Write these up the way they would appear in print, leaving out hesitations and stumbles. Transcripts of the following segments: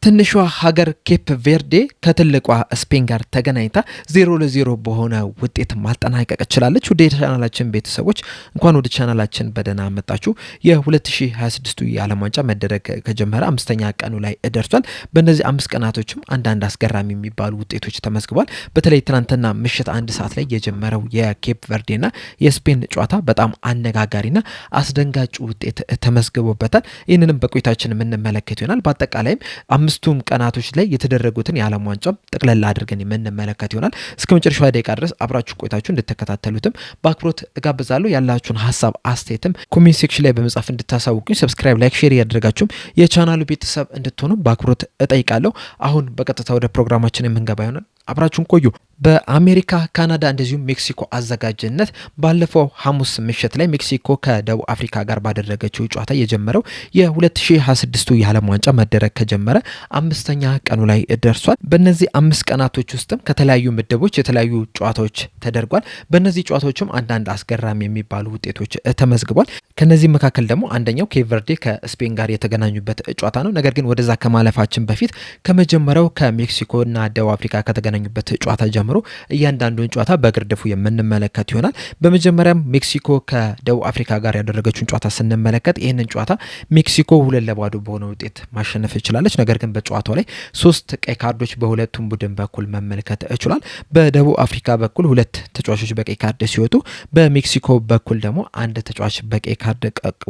ትንሿ ሀገር ኬፕ ቬርዴ ከትልቋ ስፔን ጋር ተገናኝታ 0-0 በሆነ ውጤት ማጠናቀቅ ችላለች። ወደ ቻናላችን ቤተሰቦች እንኳን ወደ ቻናላችን በደህና መጣችሁ። የ2026 የዓለም ዋንጫ መደረግ ከጀመረ 5ኛ ቀኑ ላይ ደርሷል። በእነዚህ 5 ቀናቶችም አንዳንድ አስገራሚ የሚባሉ ውጤቶች ተመዝግቧል። በተለይ ትናንትና ምሽት 1 ሰዓት ላይ የጀመረው የኬፕ ቬርዴና የስፔን ጨዋታ በጣም አነጋጋሪና አስደንጋጭ ውጤት ተመዝግቦበታል። ይህንንም በቆይታችን የምንመለከት ይሆናል። በአጠቃላይም 5ቱም ቀናቶች ላይ የተደረጉትን የዓለም ዋንጫ ጠቅለል አድርገን የምንመለከት ይሆናል። እስከ መጨረሻው ደቂቃ ድረስ አብራችሁ ቆይታችሁ እንድትከታተሉትም በአክብሮት እጋብዛለሁ። ያላችሁን ሀሳብ አስተያየትም ኮሜንት ሴክሽን ላይ በመጻፍ እንድታሳውቁኝ፣ ሰብስክራይብ፣ ላይክ፣ ሼር ያደረጋችሁም የቻናሉ ቤተሰብ እንድትሆኑ በአክብሮት እጠይቃለሁ። አሁን በቀጥታ ወደ ፕሮግራማችን የምንገባ ይሆናል። አብራችሁን ቆዩ። በአሜሪካ፣ ካናዳ እንደዚሁም ሜክሲኮ አዘጋጅነት ባለፈው ሐሙስ ምሽት ላይ ሜክሲኮ ከደቡብ አፍሪካ ጋር ባደረገችው ጨዋታ የጀመረው የ2026 የዓለም ዋንጫ መደረግ ከጀመረ 5ኛ ቀኑ ላይ ደርሷል። በእነዚህ 5 ቀናቶች ውስጥም ከተለያዩ ምድቦች የተለያዩ ጨዋታዎች ተደርጓል። በእነዚህ ጨዋታዎችም አንዳንድ አስገራሚ የሚባሉ ውጤቶች ተመዝግቧል። ከነዚህ መካከል ደግሞ አንደኛው ኬፕ ቨርዴ ከስፔን ጋር የተገናኙበት ጨዋታ ነው። ነገር ግን ወደዛ ከማለፋችን በፊት ከመጀመሪያው ከሜክሲኮና ደቡብ አፍሪካ ከተገናኙበት ጨዋታ ጀምሮ እያንዳንዱን ጨዋታ በግርድፉ የምንመለከት ይሆናል። በመጀመሪያም ሜክሲኮ ከደቡብ አፍሪካ ጋር ያደረገችውን ጨዋታ ስንመለከት ይህንን ጨዋታ ሜክሲኮ 2-0 በሆነ ውጤት ማሸነፍ ችላለች። ነገር ግን በጨዋታው ላይ 3 ቀይ ካርዶች በሁለቱም ቡድን በኩል መመልከት ችሏል። በደቡብ አፍሪካ በኩል 2 ተጫዋቾች በቀይ ካርድ ሲወጡ፣ በሜክሲኮ በኩል ደግሞ 1 ተጫዋች በቀይ ካርድ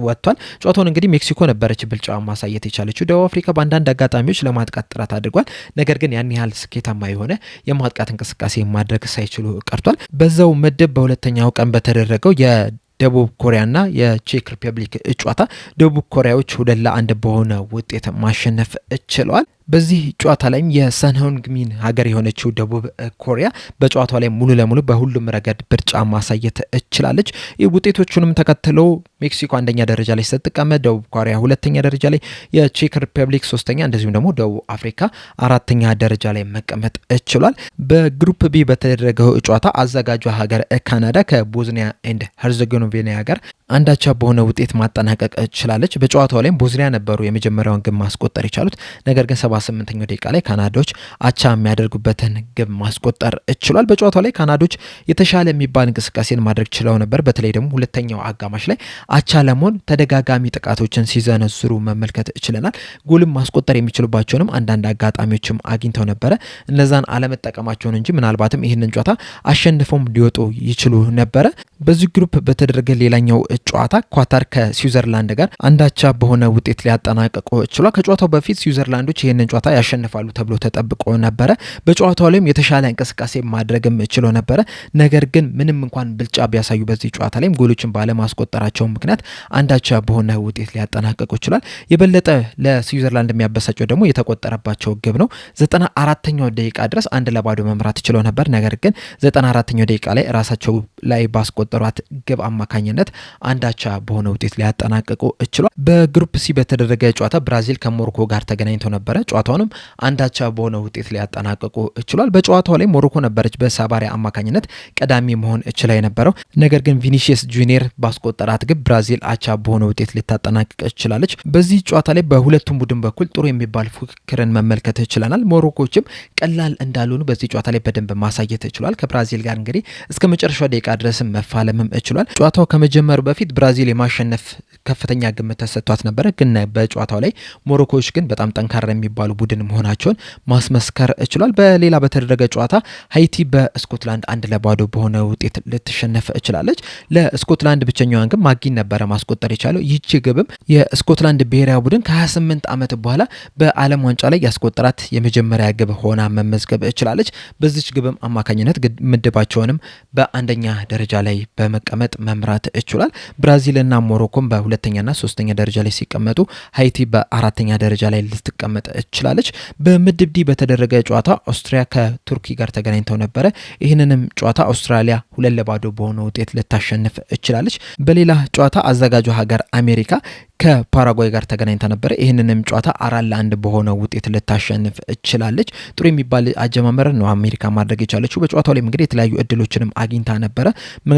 ወጥቷል። ጨዋታውን እንግዲህ ሜክሲኮ ነበረች ብልጫ ማሳየት የቻለችው። ደቡብ አፍሪካ በአንዳንድ አጋጣሚዎች ለማጥቃት ጥረት አድርጓል። ነገር ግን ያን ያህል ስኬታማ የሆነ የማጥቃት እንቅስቃሴ ማድረግ ሳይችሉ ቀርቷል። በዛው ምድብ በሁለተኛው ቀን በተደረገው የደቡብ ኮሪያና የቼክ ሪፐብሊክ ጨዋታ ደቡብ ኮሪያዎች 2-1 በሆነ ውጤት ማሸነፍ ችለዋል። በዚህ ጨዋታ ላይም የሰንሆንግሚን ሀገር የሆነችው ደቡብ ኮሪያ በጨዋታው ላይ ሙሉ ለሙሉ በሁሉም ረገድ ብልጫ ማሳየት ችላለች። ውጤቶቹንም ተከትለው ሜክሲኮ 1ኛ ደረጃ ላይ ስትቀመጥ፣ ደቡብ ኮሪያ 2ኛ ደረጃ ላይ፣ የቼክ ሪፐብሊክ 3ኛ እንደዚሁም ደግሞ ደቡብ አፍሪካ 4ኛ ደረጃ ላይ መቀመጥ ችሏል። በግሩፕ ቢ በተደረገው ጨዋታ አዘጋጇ ሀገር ካናዳ ከቦዝኒያ ኤንድ ሄርዘጎቪና ጋር አንዳቻ በሆነ ውጤት ማጠናቀቅ ችላለች። በጨዋታው ላይም ቦዝኒያ ነበሩ የመጀመሪያውን ግብ ማስቆጠር የቻሉት። ነገር ግን 78ኛው ደቂቃ ላይ ካናዳዎች አቻ የሚያደርጉበትን ግብ ማስቆጠር ችሏል። በጨዋታው ላይ ካናዳዎች የተሻለ የሚባል እንቅስቃሴን ማድረግ ችለው ነበር። በተለይ ደግሞ ሁለተኛው አጋማሽ ላይ አቻ ለመሆን ተደጋጋሚ ጥቃቶችን ሲዘነዝሩ መመልከት ችለናል። ጎልም ማስቆጠር የሚችሉባቸውንም አንዳንድ አጋጣሚዎችም አግኝተው ነበረ። እነዛን አለመጠቀማቸውን እንጂ ምናልባትም ይህንን ጨዋታ አሸንፈውም ሊወጡ ይችሉ ነበረ። በዚህ ግሩፕ በተደረገ ሌላኛው ጨዋታ ኳታር ከስዊዘርላንድ ጋር አንዳቻ በሆነ ውጤት ሊያጠናቀቁ ችሏል። ከጨዋታው በፊት ስዊዘርላንዶች ይህንን ጨዋታ ያሸንፋሉ ተብሎ ተጠብቆ ነበረ። በጨዋታው ላይም የተሻለ እንቅስቃሴ ማድረግም ችሎ ነበረ። ነገር ግን ምንም እንኳን ብልጫ ቢያሳዩ በዚህ ጨዋታ ላይም ጎሎችን ባለማስቆጠራቸው ምክንያት አንዳቻ በሆነ ውጤት ሊያጠናቀቁ ችሏል። የበለጠ ለስዊዘርላንድ የሚያበሳጨው ደግሞ የተቆጠረባቸው ግብ ነው። 94ኛው ደቂቃ ድረስ 1-0 መምራት ችሎ ነበር። ነገር ግን 94ኛው ደቂቃ ላይ ራሳቸው ላይ ባስቆጠሯት ግብ አማካኝነት አንዳቻ በሆነ ውጤት ሊያጠናቀቁ ችሏል። በግሩፕ ሲ በተደረገ ጨዋታ ብራዚል ከሞሮኮ ጋር ተገናኝተው ነበረ። ጨዋታውንም አንዳቻ በሆነ ውጤት ሊያጠናቀቁ ችሏል። በጨዋታው ላይ ሞሮኮ ነበረች በሳባሪያ አማካኝነት ቀዳሚ መሆን ችላ የነበረው። ነገር ግን ቪኒሺየስ ጁኒየር ባስቆጠራት ግብ ብራዚል አቻ በሆነ ውጤት ልታጠናቀቅ ችላለች። በዚህ ጨዋታ ላይ በሁለቱም ቡድን በኩል ጥሩ የሚባል ፉክክርን መመልከት ችለናል። ሞሮኮችም ቀላል እንዳልሆኑ በዚህ ጨዋታ ላይ በደንብ ማሳየት ችሏል። ከብራዚል ጋር እንግዲህ እስከ መጨረሻው ደቂቃ ድረስም መፋለምም ችሏል። ጨዋታው ከመጀመሩ በፊት ብራዚል የማሸነፍ ከፍተኛ ግምት ተሰጥቷት ነበረ። ግን በጨዋታው ላይ ሞሮኮዎች ግን በጣም ጠንካራ የሚባሉ ቡድን መሆናቸውን ማስመስከር ችሏል። በሌላ በተደረገ ጨዋታ ሃይቲ በስኮትላንድ 1-0 በሆነ ውጤት ልትሸነፍ ችላለች። ለስኮትላንድ ብቸኛዋን ግብ ማጊን ነበረ ማስቆጠር የቻለው። ይህች ግብም የስኮትላንድ ብሔራዊ ቡድን ከ28 ዓመት በኋላ በዓለም ዋንጫ ላይ ያስቆጠራት የመጀመሪያ ግብ ሆና መመዝገብ ችላለች። በዚች ግብም አማካኝነት ምድባቸውንም በ1ኛ ደረጃ ላይ በመቀመጥ መምራት ችሏል። ብራዚልና ሞሮኮም በ2ኛና 3ኛ ደረጃ ላይ ሲቀመጡ ሃይቲ በ4ኛ ደረጃ ላይ ልትቀመጥ ችላለች። በምድብ ዲ በተደረገ ጨዋታ አውስትሪያ ከቱርኪ ጋር ተገናኝተው ነበረ። ይህንንም ጨዋታ አውስትራሊያ 2-0 በሆነ ውጤት ልታሸንፍ ችላለች። በሌላ ጨዋታ አዘጋጇ ሀገር አሜሪካ ከፓራጓይ ጋር ተገናኝታ ነበር። ይህንንም ጨዋታ 4-1 በሆነ ውጤት ልታሸንፍ ችላለች። ጥሩ የሚባል አጀማመር ነው አሜሪካ ማድረግ የቻለችው። በጨዋታው ላይ እንግዲህ የተለያዩ እድሎችንም አግኝታ ነበረ።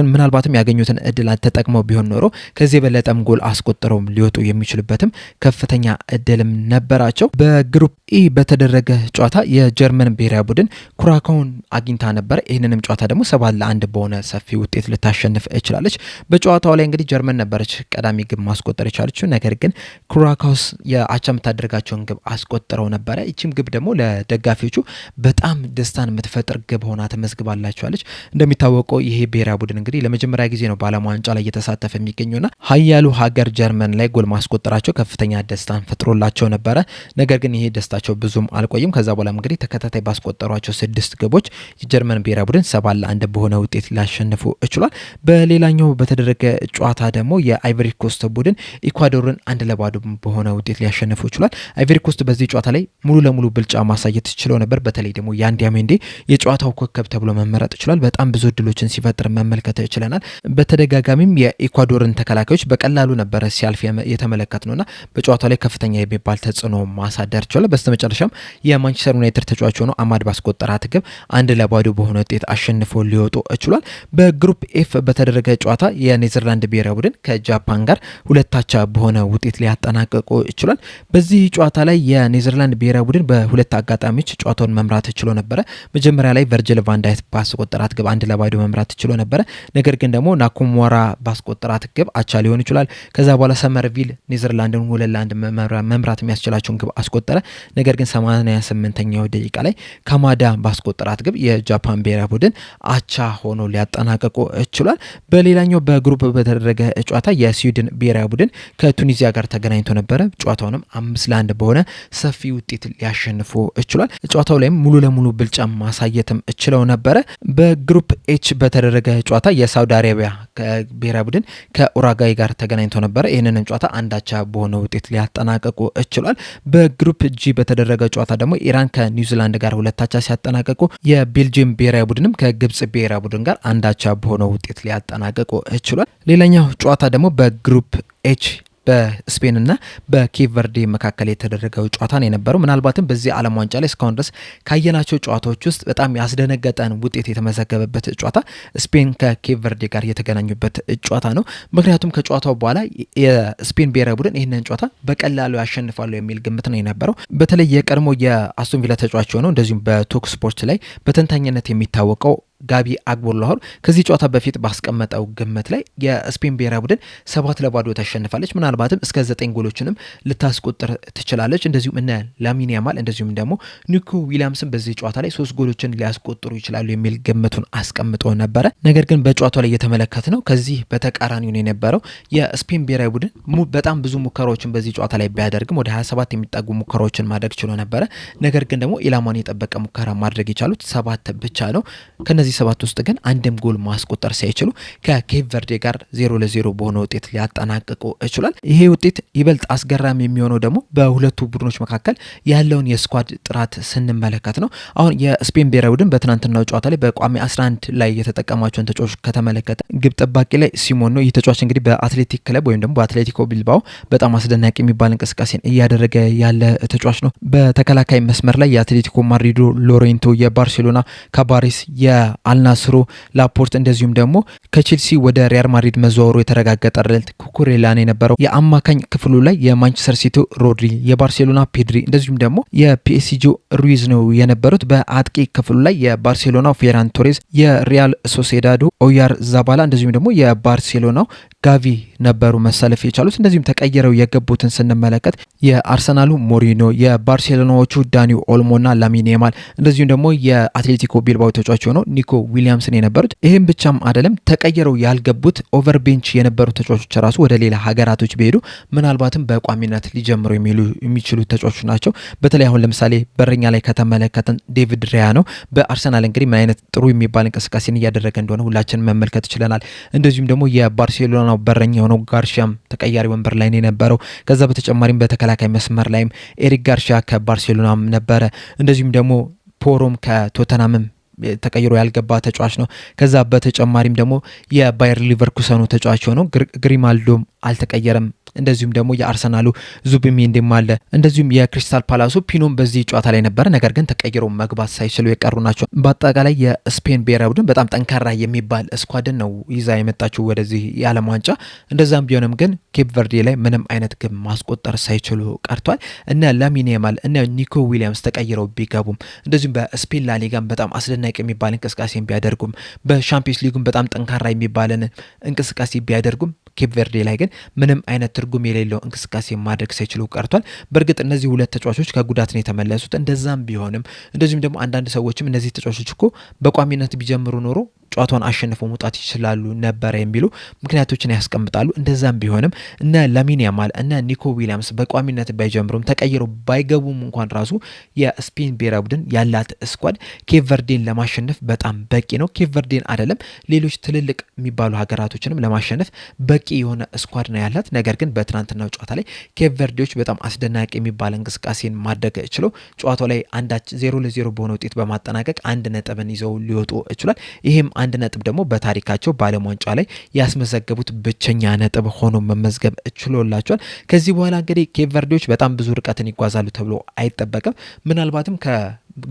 ምናልባትም ያገኙትን እድል ተጠቅመው ቢሆን ኖሮ ከዚህ የበለጠም ጎል አስቆጥረው ሊወጡ የሚችሉበትም ከፍተኛ እድልም ነበራቸው። በግሩፕ ኢ በተደረገ ጨዋታ የጀርመን ብሔራዊ ቡድን ኩራካውን አግኝታ ነበር። ይህንንም ጨዋታ ደግሞ 7-1 በሆነ ሰፊ ውጤት ልታሸንፍ ችላለች። በጨዋታው ላይ እንግዲህ ጀርመን ነበረች ቀዳሚ ግብ ማስቆጠር የቻለችው። ነገር ግን ኩራካውስ የአቻ የምታደርጋቸውን ግብ አስቆጥረው ነበረ። ይቺም ግብ ደግሞ ለደጋፊዎቹ በጣም ደስታን የምትፈጥር ግብ ሆና ተመዝግባላቸዋለች። እንደሚታወቀው ይሄ ብሔራዊ ቡድን እንግዲህ ለመጀመሪያ ጊዜ ነው በዓለም ዋንጫ ላይ እየተሳተፈ የሚገኙና ሀያሉ ሀገር ጀርመን ላይ ጎል ማስቆጠራቸው ከፍተኛ ደስታን ፈጥሮላቸው ነበረ። ነገር ግን ይሄ ደስታቸው ብዙም አልቆይም። ከዛ በኋላ እንግዲህ ተከታታይ ባስቆጠሯቸው 6 ግቦች የጀርመን ብሔራዊ ቡድን 7-1 በሆነ ውጤት ሊያሸንፉ ችሏል። በሌላኛው በተደረገ ጨዋታ ደግሞ የአይቨሪ ኮስት ቡድን ኢኳዶርን 1-0 በሆነ ውጤት ሊያሸንፉ ችሏል። አይቨሪ ኮስት በዚህ ጨዋታ ላይ ሙሉ ለሙሉ ብልጫ ማሳየት ችለው ነበር። በተለይ ደግሞ ያንዲያ ሜንዴ የጨዋታው ኮከብ ተብሎ መመረጥ ችሏል። በጣም ብዙ እድሎችን ሲፈጥር መመልከት ችለናል። በተደጋጋሚም የኢኳዶርን ተከላካዮች በቀላሉ ነበረ ሲያልፍ የተመለከት ነውና በጨዋታው ላይ ከፍተኛ የሚባል ተጽዕኖ ማሳደር ችሏል። በስተመጨረሻም የማንቸስተር ዩናይትድ ተጫዋች ሆኖ አማድ ባስቆጠራት ግብ 1-0 በሆነ ውጤት አሸንፎ ሊወጡ ችሏል። በግሩፕ ኤፍ በተደረገ ጨዋታ የኔዘርላንድ ብሔራዊ ቡድን ከጃፓን ጋር 2-2 በሆነ ውጤት ሊያጠናቅቁ ይችላል። በዚህ ጨዋታ ላይ የኔዘርላንድ ብሔራዊ ቡድን በሁለት አጋጣሚዎች ጨዋታውን መምራት ችሎ ነበረ። መጀመሪያ ላይ ቨርጅል ቫን ዳይክ ባስቆጠራት ግብ 1-0 መምራት ችሎ ነበረ። ነገር ግን ደግሞ ናኩሞራ ባስቆጠራት ግብ አቻ ሊሆን ይችላል። ከዛ በኋላ ሰመርቪል ኔዘርላንድን 2-1 መምራት የሚያስችላቸውን ግብ አስቆጠረ። ነገር ግን 88ኛው ደቂቃ ላይ ካማዳ ባስቆጠራት ግብ የጃፓን ብሔራዊ ቡድን አቻ ሆኖ ሊያጠናቅቁ ችሏል። በሌላኛው በግሩፕ በተደረገ ጨዋታ የስዊድን ብሔራዊ ቡድን ከቱኒዚያ ጋር ተገናኝቶ ነበረ። ጨዋታውንም 5-1 በሆነ ሰፊ ውጤት ሊያሸንፉ ችሏል። ጨዋታው ላይም ሙሉ ለሙሉ ብልጫ ማሳየትም ችለው ነበረ። በግሩፕ ኤች በተደረገ ጨዋታ የሳውዲ አረቢያ ብሔራዊ ቡድን ከኡራጋይ ጋር ተገናኝቶ ነበረ። ይህንንም ጨዋታ 1-1 በሆነ ውጤት ሊያጠናቅቁ ችሏል። በግሩፕ ጂ በተደረገ ጨዋታ ደግሞ ኢራን ከኒውዚላንድ ጋር 2-2 ሲያጠናቅቁ የቤልጅየም ብሔራዊ ቡድንም ከግብጽ ብሔራዊ ቡድን ጋር 1-1 በሆነ ውጤት ሊያጠናቅቁ ችሏል። ሌላኛው ጨዋታ ደግሞ በግሩፕ ኤች በስፔንና በኬፕ ቨርዴ መካከል የተደረገው ጨዋታ ነው የነበረው። ምናልባትም በዚህ ዓለም ዋንጫ ላይ እስካሁን ድረስ ካየናቸው ጨዋታዎች ውስጥ በጣም ያስደነገጠን ውጤት የተመዘገበበት ጨዋታ ስፔን ከኬፕ ቨርዴ ጋር የተገናኙበት ጨዋታ ነው። ምክንያቱም ከጨዋታው በኋላ የስፔን ብሔራዊ ቡድን ይህንን ጨዋታ በቀላሉ ያሸንፋሉ የሚል ግምት ነው የነበረው። በተለይ የቀድሞ የአስቶን ቪላ ተጫዋች ሆነው እንደዚሁም በቶክ ስፖርት ላይ በተንታኝነት የሚታወቀው ጋቢ አግቦላሁ ከዚህ ጨዋታ በፊት ባስቀመጠው ግምት ላይ የስፔን ብሔራዊ ቡድን 7-0 ተሸንፋለች። ምናልባትም እስከ 9 ጎሎችንም ልታስቆጥር ትችላለች። እንደዚሁም እነ ላሚን ያማል እንደዚሁም ደግሞ ኒኮ ዊሊያምስን በዚህ ጨዋታ ላይ 3 ጎሎችን ሊያስቆጥሩ ይችላሉ የሚል ግምቱን አስቀምጦ ነበረ። ነገር ግን በጨዋታው ላይ የተመለከትነው ከዚህ በተቃራኒው ነው የነበረው። የስፔን ብሔራዊ ቡድን በጣም ብዙ ሙከራዎችን በዚህ ጨዋታ ላይ ቢያደርግም ወደ 27 የሚጠጉ ሙከራዎችን ማድረግ ችሎ ነበረ። ነገር ግን ደግሞ ኢላማን የጠበቀ ሙከራ ማድረግ የቻሉት 7 ብቻ ነው። ከነዚህ 7 ውስጥ ግን አንድም ጎል ማስቆጠር ሳይችሉ ከኬፕ ቨርዴ ጋር 0-0 በሆነ ውጤት ሊያጠናቅቁ ይችላል። ይሄ ውጤት ይበልጥ አስገራሚ የሚሆነው ደግሞ በሁለቱ ቡድኖች መካከል ያለውን የስኳድ ጥራት ስንመለከት ነው። አሁን የስፔን ብሔራዊ ቡድን በትናንትናው ጨዋታ ላይ በቋሚ 11 ላይ የተጠቀማቸውን ተጫዋቾች ከተመለከተ ግብ ጠባቂ ላይ ሲሞን ነው። ይህ ተጫዋች እንግዲህ በአትሌቲክ ክለብ ወይም ደግሞ በአትሌቲኮ ቢልባኦ በጣም አስደናቂ የሚባል እንቅስቃሴን እያደረገ ያለ ተጫዋች ነው። በተከላካይ መስመር ላይ የአትሌቲኮ ማድሪዶ ሎሬንቶ፣ የባርሴሎና ካባሬስ፣ አልናስሮ ላፖርት እንደዚሁም ደግሞ ከቼልሲ ወደ ሪያል ማድሪድ መዘዋወሩ የተረጋገጠለት ኩኩሬላን የነበረው የአማካኝ ክፍሉ ላይ የማንቸስተር ሲቲ ሮድሪ፣ የባርሴሎና ፔድሪ እንደዚሁም ደግሞ የፒኤስጂ ሩይዝ ነው የነበሩት። በአጥቂ ክፍሉ ላይ የባርሴሎናው ፌራን ቶሬዝ፣ የሪያል ሶሴዳዶ ኦያር ዛባላ እንደዚሁም ደግሞ የባርሴሎናው ጋቪ ነበሩ መሰለፍ የቻሉት። እንደዚሁም ተቀይረው የገቡትን ስንመለከት የአርሰናሉ ሞሪኖ፣ የባርሴሎናዎቹ ዳኒ ኦልሞና ላሚን ያማል እንደዚሁም ደግሞ የአትሌቲኮ ቢልባኦ ተጫዋች ሆነው ኒኮ ዊሊያምስን የነበሩት። ይህም ብቻም አይደለም ተቀይረው ያልገቡት ኦቨር ቤንች የነበሩ ተጫዋቾች ራሱ ወደ ሌላ ሀገራቶች ቢሄዱ ምናልባትም በቋሚነት ሊጀምሩ የሚችሉ ተጫዋቾች ናቸው። በተለይ አሁን ለምሳሌ በረኛ ላይ ከተመለከተን ዴቪድ ራያ ነው። በአርሰናል እንግዲህ ምን አይነት ጥሩ የሚባል እንቅስቃሴን እያደረገ እንደሆነ ሁላችንም መመልከት ይችላል። እንደዚሁም ደግሞ የባርሴሎና በረኛ የሆነው ጋርሺያም ተቀያሪ ወንበር ላይ ነው የነበረው። ከዛ በተጨማሪም በተከላካይ መስመር ላይም ኤሪክ ጋርሺያ ከባርሴሎናም ነበረ። እንደዚሁም ደግሞ ፖሮም ከቶተናምም ተቀይሮ ያልገባ ተጫዋች ነው። ከዛ በተጨማሪም ደግሞ የባየር ሊቨርኩሰኑ ተጫዋች ሆነው ግሪማልዶም አልተቀየረም። እንደዚሁም ደግሞ የአርሰናሉ ዙቢሜንዲም አለ፣ እንደዚሁም የክሪስታል ፓላሱ ፒኖም በዚህ ጨዋታ ላይ ነበር፣ ነገር ግን ተቀይሮ መግባት ሳይችሉ የቀሩ ናቸው። በአጠቃላይ የስፔን ብሔራዊ ቡድን በጣም ጠንካራ የሚባል ስኳድን ነው ይዛ የመጣችው ወደዚህ የዓለም ዋንጫ። እንደዛም ቢሆንም ግን ኬፕ ቨርዴ ላይ ምንም አይነት ግብ ማስቆጠር ሳይችሉ ቀርቷል። እነ ላሚን ያማል እነ ኒኮ ዊሊያምስ ተቀይረው ቢገቡም እንደዚሁም በስፔን ላሊጋም በጣም አስደናቂ የሚባል እንቅስቃሴን ቢያደርጉም በሻምፒዮንስ ሊጉም በጣም ጠንካራ የሚባልን እንቅስቃሴ ቢያደርጉም ኬፕ ቨርዴ ላይ ግን ምንም አይነት ትርጉም የሌለው እንቅስቃሴ ማድረግ ሳይችሉ ቀርቷል። በእርግጥ እነዚህ ሁለት ተጫዋቾች ከጉዳት ነው የተመለሱት። እንደዛም ቢሆንም እንደዚሁም ደግሞ አንዳንድ ሰዎችም እነዚህ ተጫዋቾች እኮ በቋሚነት ቢጀምሩ ኖሮ ጨዋታውን አሸንፈው መውጣት ይችላሉ ነበር የሚሉ ምክንያቶችን ያስቀምጣሉ። እንደዛም ቢሆንም እነ ላሚን ያማል እነ ኒኮ ዊሊያምስ በቋሚነት ባይጀምሩም ተቀይረው ባይገቡም እንኳን ራሱ የስፔን ብሔራዊ ቡድን ያላት ስኳድ ኬፕ ቨርዴን ለማሸነፍ በጣም በቂ ነው። ኬፕ ቨርዴን አይደለም ሌሎች ትልልቅ የሚባሉ ሀገራቶችንም ለማሸነፍ በቂ የሆነ ስኳድ ነው ያላት። ነገር ግን በትናንትናው ጨዋታ ላይ ኬፕ ቨርዴዎች በጣም አስደናቂ የሚባል እንቅስቃሴን ማድረግ ችለው ጨዋታው ላይ 0-0 በሆነ ውጤት በማጠናቀቅ 1 ነጥብን ይዘው ሊወጡ ይችላል። ይሄም 1 ነጥብ ደግሞ በታሪካቸው በዓለም ዋንጫ ላይ ያስመዘገቡት ብቸኛ ነጥብ ሆኖ መመዝገብ ችሎላቸዋል። ከዚህ በኋላ እንግዲህ ኬፕ ቨርዴዎች በጣም ብዙ ርቀትን ይጓዛሉ ተብሎ አይጠበቅም። ምናልባትም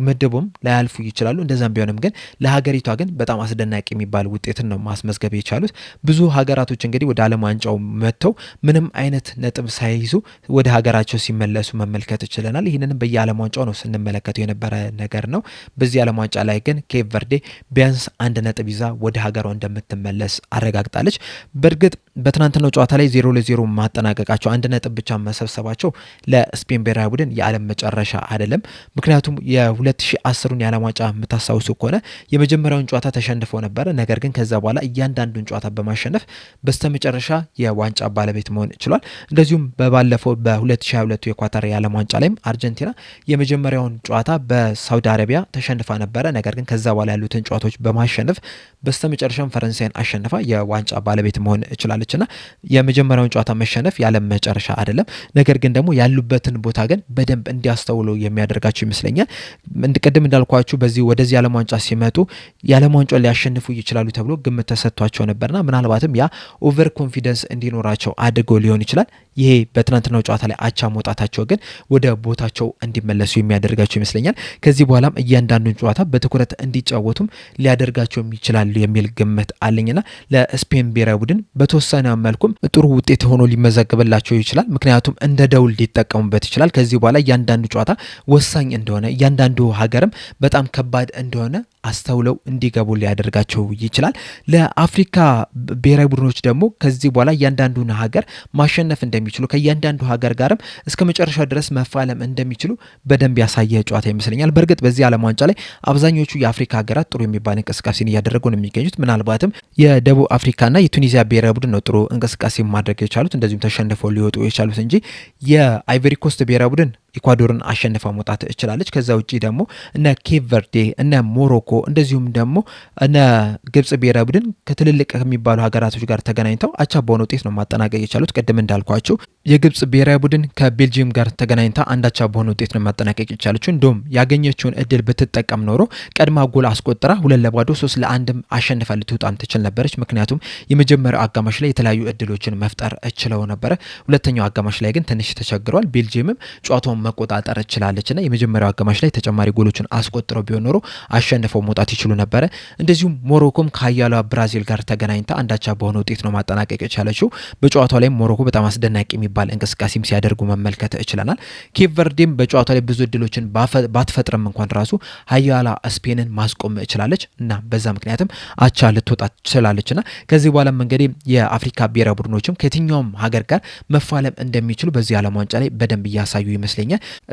ምድቡም ላያልፉ ይችላሉ። እንደዛም ቢሆንም ግን ለሀገሪቷ ግን በጣም አስደናቂ የሚባል ውጤትን ነው ማስመዝገብ የቻሉት። ብዙ ሀገራቶች እንግዲህ ወደ ዓለም ዋንጫው መጥተው ምንም አይነት ነጥብ ሳይይዙ ወደ ሀገራቸው ሲመለሱ መመልከት ችለናል። ይህንንም በየዓለም ዋንጫው ነው ስንመለከተው የነበረ ነገር ነው። በዚህ ዓለም ዋንጫ ላይ ግን ኬፕ ቨርዴ ቢያንስ 1 ነጥብ ይዛ ወደ ሀገሯ እንደምትመለስ አረጋግጣለች። በእርግጥ በትናንትናው ጨዋታ ላይ 0-0 ማጠናቀቃቸው 1 ነጥብ ብቻ መሰብሰባቸው ለስፔን ብሔራዊ ቡድን የዓለም መጨረሻ አይደለም። ምክንያቱም የ2010ን የዓለም ዋንጫ የምታስታውሱ ከሆነ የመጀመሪያውን ጨዋታ ተሸንፈው ነበረ። ነገር ግን ከዛ በኋላ እያንዳንዱን ጨዋታ በማሸነፍ በስተመጨረሻ የዋንጫ ባለቤት መሆን ችሏል። እንደዚሁም በባለፈው በ2022 የኳታር የዓለም ዋንጫ ላይም አርጀንቲና የመጀመሪያውን ጨዋታ በሳውዲ አረቢያ ተሸንፋ ነበረ። ነገር ግን ከዛ በኋላ ያሉትን ጨዋታዎች በማሸነፍ በስተመጨረሻም ፈረንሳይን አሸንፋ የዋንጫ ባለቤት መሆን ችላለች። እና የመጀመሪያውን ጨዋታ መሸነፍ የዓለም መጨረሻ አይደለም። ነገር ግን ደግሞ ያሉበትን ቦታ ግን በደንብ እንዲያስተውሉ የሚያደርጋቸው ይመስለኛል። ቅድም እንዳልኳችሁ ወደዚህ የዓለም ዋንጫ ሲመጡ የዓለም ዋንጫውን ሊያሸንፉ ይችላሉ ተብሎ ግምት ተሰጥቷቸው ነበርና ምናልባትም ያ ኦቨር ኮንፊደንስ እንዲኖራቸው አድርጎ ሊሆን ይችላል። ይሄ በትናንትናው ጨዋታ ላይ አቻ መውጣታቸው ግን ወደ ቦታቸው እንዲመለሱ የሚያደርጋቸው ይመስለኛል። ከዚህ በኋላም እያንዳንዱን ጨዋታ በትኩረት እንዲጫወቱም ሊያደርጋቸው ይችላሉ የሚል ግምት አለኝና ለስፔን ብሔራዊ ቡድን በተወሰነ መልኩም ጥሩ ውጤት ሆኖ ሊመዘግብላቸው ይችላል። ምክንያቱም እንደ ደውል ሊጠቀሙበት ይችላል። ከዚህ በኋላ እያንዳንዱ ጨዋታ ወሳኝ እንደሆነ እያንዳንዱ ሀገርም በጣም ከባድ እንደሆነ አስተውለው እንዲገቡ ሊያደርጋቸው ይችላል። ለአፍሪካ ብሔራዊ ቡድኖች ደግሞ ከዚህ በኋላ እያንዳንዱን ሀገር ማሸነፍ እንደሚችሉ ከእያንዳንዱ ሀገር ጋርም እስከ መጨረሻ ድረስ መፋለም እንደሚችሉ በደንብ ያሳየ ጨዋታ ይመስለኛል። በእርግጥ በዚህ ዓለም ዋንጫ ላይ አብዛኞቹ የአፍሪካ ሀገራት ጥሩ የሚባል እንቅስቃሴን እያደረጉ ነው የሚገኙት። ምናልባትም የደቡብ አፍሪካና የቱኒዚያ ብሔራዊ ቡድን ነው ጥሩ እንቅስቃሴ ማድረግ የቻሉት እንደዚሁም ተሸንፈው ሊወጡ የቻሉት እንጂ የአይቨሪ ኮስት ብሔራዊ ቡድን ኢኳዶርን አሸንፋ መውጣት እችላለች። ከዛ ውጪ ደግሞ እነ ኬፕ ቨርዴ እነ ሞሮኮ እንደዚሁም ደግሞ እነ ግብጽ ብሔራዊ ቡድን ከትልልቅ ከሚባሉ ሀገራቶች ጋር ተገናኝተው አቻ በሆነ ውጤት ነው ማጠናቀቅ የቻሉት። ቅድም እንዳልኳቸው የግብጽ ብሔራዊ ቡድን ከቤልጂየም ጋር ተገናኝታ አንዳቻ በሆነ ውጤት ነው ማጠናቀቅ የቻለችው። እንደውም ያገኘችውን እድል ብትጠቀም ኖሮ ቀድማ ጎል አስቆጥራ 2-0 3-1 አሸንፋ ልትወጣም ትችል ነበረች። ምክንያቱም የመጀመሪያው አጋማሽ ላይ የተለያዩ እድሎችን መፍጠር ችለው ነበረ። ሁለተኛው አጋማሽ ላይ ግን ትንሽ ተቸግሯል። ቤልጂየምም ጨዋታውን መቆጣጠር ችላለችና የመጀመሪያው አጋማሽ ላይ ተጨማሪ ጎሎችን አስቆጥረው ቢሆን ኖሮ አሸንፈው መውጣት ይችሉ ነበረ። እንደዚሁም ሞሮኮም ከሀያሏ ብራዚል ጋር ተገናኝታ አንዳቻ በሆነ ውጤት ነው ማጠናቀቅ የቻለችው። በጨዋታው ላይ ሞሮኮ በጣም አስደናቂ የሚባል እንቅስቃሴም ሲያደርጉ መመልከት ችለናል። ኬፕ ቨርዴም በጨዋታው ላይ ብዙ እድሎችን ባትፈጥርም እንኳን ራሱ ሀያሏ ስፔንን ማስቆም ችላለች እና በዛ ምክንያትም አቻ ልትወጣ ችላለችና ከዚህ በኋላ እንግዲህ የአፍሪካ ብሔራዊ ቡድኖችም ከየትኛውም ሀገር ጋር መፋለም እንደሚችሉ በዚህ ዓለም ዋንጫ ላይ በደንብ እያሳዩ ይመስለኛል።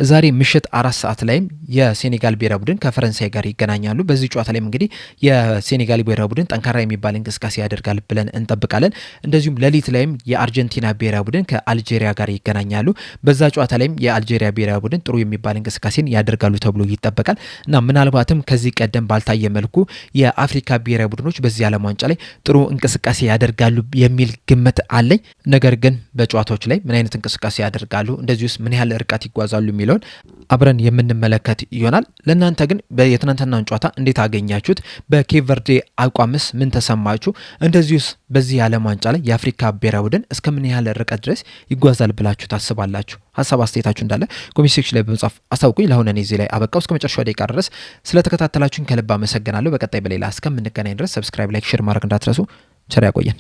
ዛሬ ምሽት 4 ሰዓት ላይም የሴኔጋል ብሔራዊ ቡድን ከፈረንሳይ ጋር ይገናኛሉ። በዚህ ጨዋታ ላይም እንግዲህ የሴኔጋል ብሔራዊ ቡድን ጠንካራ የሚባል እንቅስቃሴ ያደርጋል ብለን እንጠብቃለን። እንደዚሁም ሌሊት ላይም የአርጀንቲና ብሔራዊ ቡድን ከአልጄሪያ ጋር ይገናኛሉ። በዛ ጨዋታ ላይም የአልጄሪያ ብሔራዊ ቡድን ጥሩ የሚባል እንቅስቃሴን ያደርጋሉ ተብሎ ይጠበቃል እና ምናልባትም ከዚህ ቀደም ባልታየ መልኩ የአፍሪካ ብሔራዊ ቡድኖች በዚህ ዓለም ዋንጫ ላይ ጥሩ እንቅስቃሴ ያደርጋሉ የሚል ግምት አለኝ። ነገር ግን በጨዋታዎች ላይ ምን አይነት እንቅስቃሴ ያደርጋሉ እንደዚሁስ ምን ያህል ርቀት ይጓዛሉ የሚለውን አብረን የምንመለከት ይሆናል። ለእናንተ ግን የትናንትናውን ጨዋታ እንዴት አገኛችሁት? በኬፕ ቨርዴ አቋምስ ምን ተሰማችሁ? እንደዚሁስ በዚህ ዓለም ዋንጫ ላይ የአፍሪካ ብሔራዊ ቡድን እስከምን ያህል ርቀት ድረስ ይጓዛል ብላችሁ ታስባላችሁ? ሀሳብ አስተያየታችሁ እንዳለ ኮሜንት ሴክሽን ላይ በመጻፍ አሳውቁኝ። ለአሁን እኔ እዚህ ላይ አበቃው። እስከ መጨረሻው ደቂቃ ድረስ ስለተከታተላችሁኝ ከልብ አመሰግናለሁ። በቀጣይ በሌላ እስከምንገናኝ ድረስ ሰብስክራይብ፣ ላይክ፣ ሼር ማድረግ እንዳትረሱ። ቸር ያቆየን።